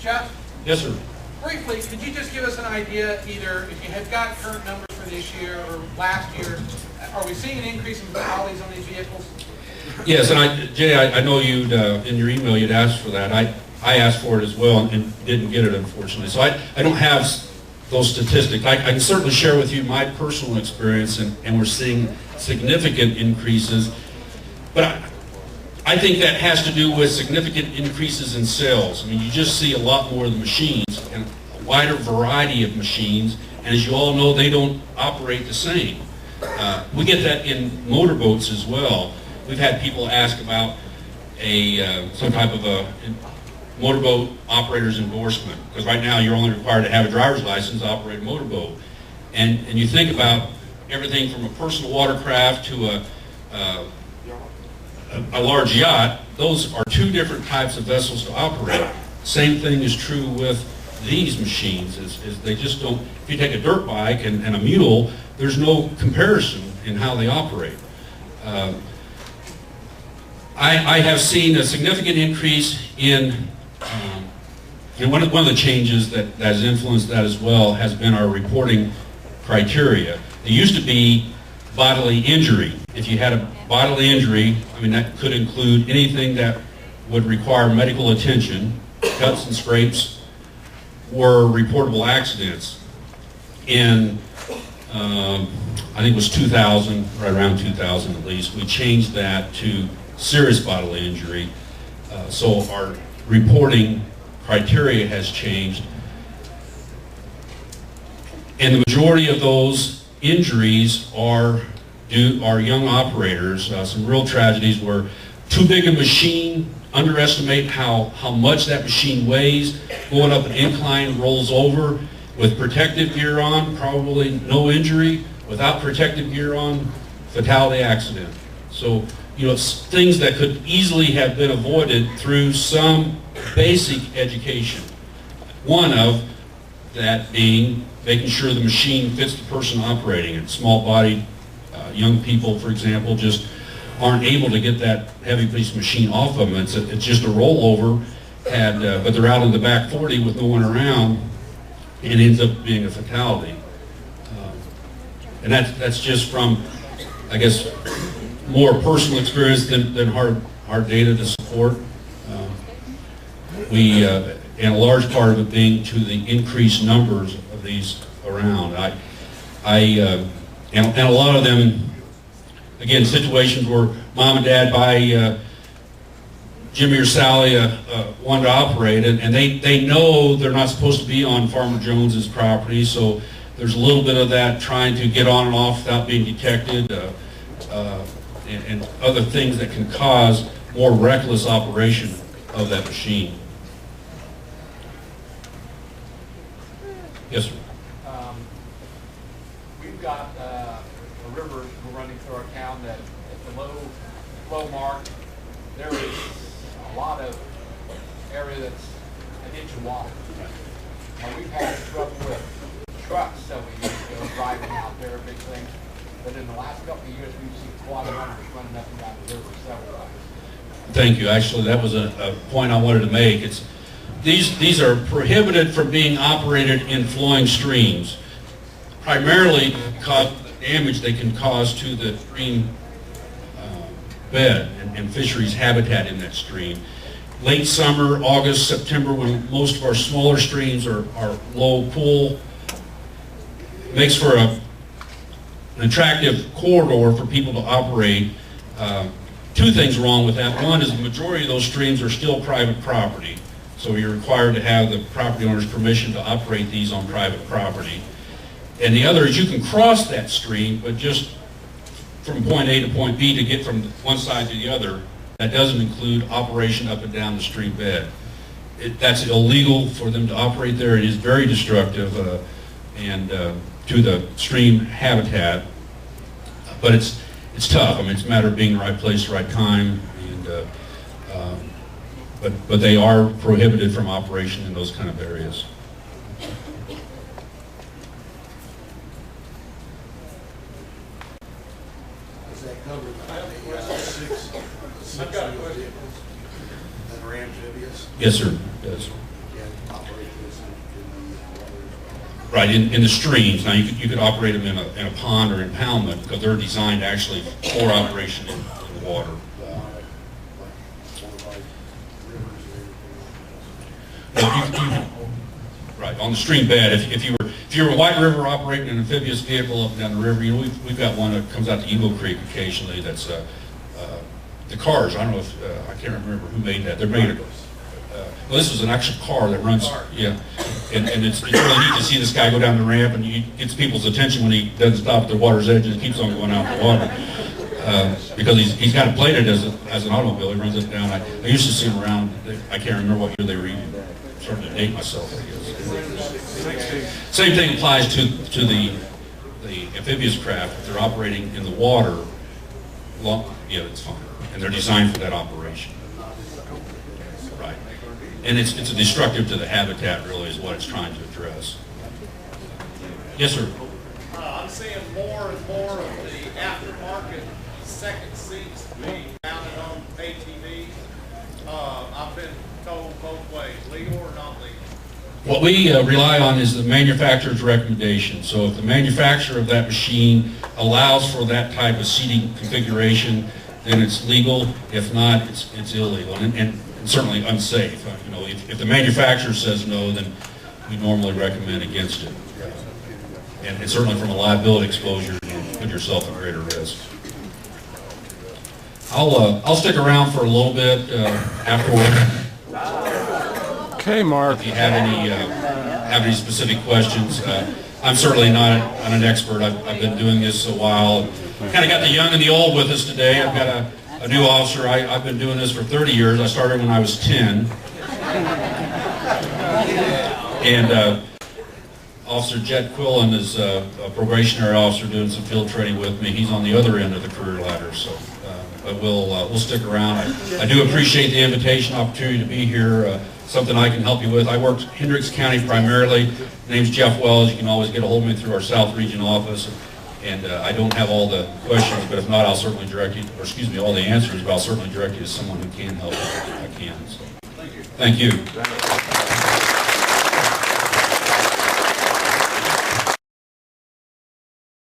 Jeff? Yes, sir. Briefly, could you just give us an idea, either if you have got current numbers for this year or last year, are we seeing an increase in fatalities on these vehicles? Yes, and Jay, I know you'd, in your email, you'd asked for that. I asked for it as well and didn't get it, unfortunately. So I don't have those statistics. I can certainly share with you my personal experience, and we're seeing significant increases. But I think that has to do with significant increases in sales. I mean, you just see a lot more of the machines and a wider variety of machines. And as you all know, they don't operate the same. We get that in motorboats as well. We've had people ask about some type of a motorboat operator's endorsement, because right now you're only required to have a driver's license to operate a motorboat. And you think about everything from a personal watercraft to a large yacht. Those are two different types of vessels to operate. Same thing is true with these machines, is they just don't, if you take a dirt bike and a mule, there's no comparison in how they operate. I have seen a significant increase in one of the changes that has influenced that as well has been our reporting criteria. It used to be bodily injury. If you had a bodily injury, I mean, that could include anything that would require medical attention. Cuts and scrapes were reportable accidents. In, I think it was 2000, right around 2000 at least, we changed that to serious bodily injury. So our reporting criteria has changed. And the majority of those injuries are young operators. Some real tragedies where too big a machine, underestimate how much that machine weighs, going up an incline, rolls over with protective gear on, probably no injury. Without protective gear on, fatality accident. So, you know, it's things that could easily have been avoided through some basic education. One of that being making sure the machine fits the person operating it. Small-bodied young people, for example, just aren't able to get that heavy piece of machine off of them. It's just a rollover, but they're out in the back 40 with no one around, and it ends up being a fatality. And that's just from, I guess, more personal experience than hard data to support. And a large part of it being to the increased numbers of these around. And a lot of them, again, situations where mom and dad buy Jimmy or Sally one to operate, and they know they're not supposed to be on Farmer Jones's property, so there's a little bit of that trying to get on and off without being detected, and other things that can cause more reckless operation of that machine. Yes, sir. We've got a river running through our town that at the low flow mark, there is a lot of area that's an inch of water. Now we've had trouble with trucks several years ago driving out there, big things. But in the last couple of years, we've seen quad runners running up and down the river several times. Thank you. Actually, that was a point I wanted to make. These are prohibited from being operated in flowing streams, primarily because of the damage they can cause to the stream bed and fisheries habitat in that stream. Late summer, August, September, when most of our smaller streams are low pool, makes for an attractive corridor for people to operate. Two things wrong with that. One is the majority of those streams are still private property. So you're required to have the property owner's permission to operate these on private property. And the other is you can cross that stream, but just from point A to point B to get from one side to the other. That doesn't include operation up and down the stream bed. That's illegal for them to operate there. It is very destructive and to the stream habitat. But it's tough. I mean, it's a matter of being in the right place, right time, and but they are prohibited from operation in those kind of areas. Does that cover the 6 vehicles that are amphibious? Yes, sir. It does. Yeah, Right, in the streams. Now, you could operate them in a pond or impoundment because they're designed actually for operation in water. Right, on the stream bed, if you were a White River operating an amphibious vehicle up and down the river, you know, we've got one that comes out to Eagle Creek occasionally that's the cars. I don't know if, I can't remember who made that. They're made well, this was an actual car that runs, yeah. And it's really neat to see this guy go down the ramp, and he gets people's attention when he doesn't stop at the water's edge and keeps on going out the water. Because he's got it plated as an automobile. He runs it down. I used to see him around. I can't remember what year they were even starting to date myself, I guess. Same thing applies to the amphibious craft. If they're operating in the water, yeah, it's fine. And they're designed for that operation. Right. And it's a destructive to the habitat, really, is what it's trying to address. Yes, sir. I'm seeing more and more of the aftermarket second seats being mounted on ATVs. I've been told both ways, legal or not legal. What we rely on is the manufacturer's recommendation. So if the manufacturer of that machine allows for that type of seating configuration, then it's legal. If not, it's illegal and certainly unsafe. You know, if the manufacturer says no, then we normally recommend against it. And certainly from a liability exposure, you put yourself at greater risk. I'll stick around for a little bit afterward. Okay, Mark. If you have any specific questions, I'm certainly not an expert. I've been doing this a while. Kind of got the young and the old with us today. I've got a new officer. I've been doing this for 30 years. I started when I was 10. And Officer Jet Quillen is a probationary officer doing some field training with me. He's on the other end of the career ladder, so but we'll stick around. I do appreciate the invitation, opportunity to be here. Something I can help you with. I work Hendricks County primarily. My name's Jeff Wells. You can always get a hold of me through our South Region office. And I don't have all the questions, but if not, I'll certainly direct you, or excuse me, all the answers, but I'll certainly direct you to someone who can help if I can. So, thank you.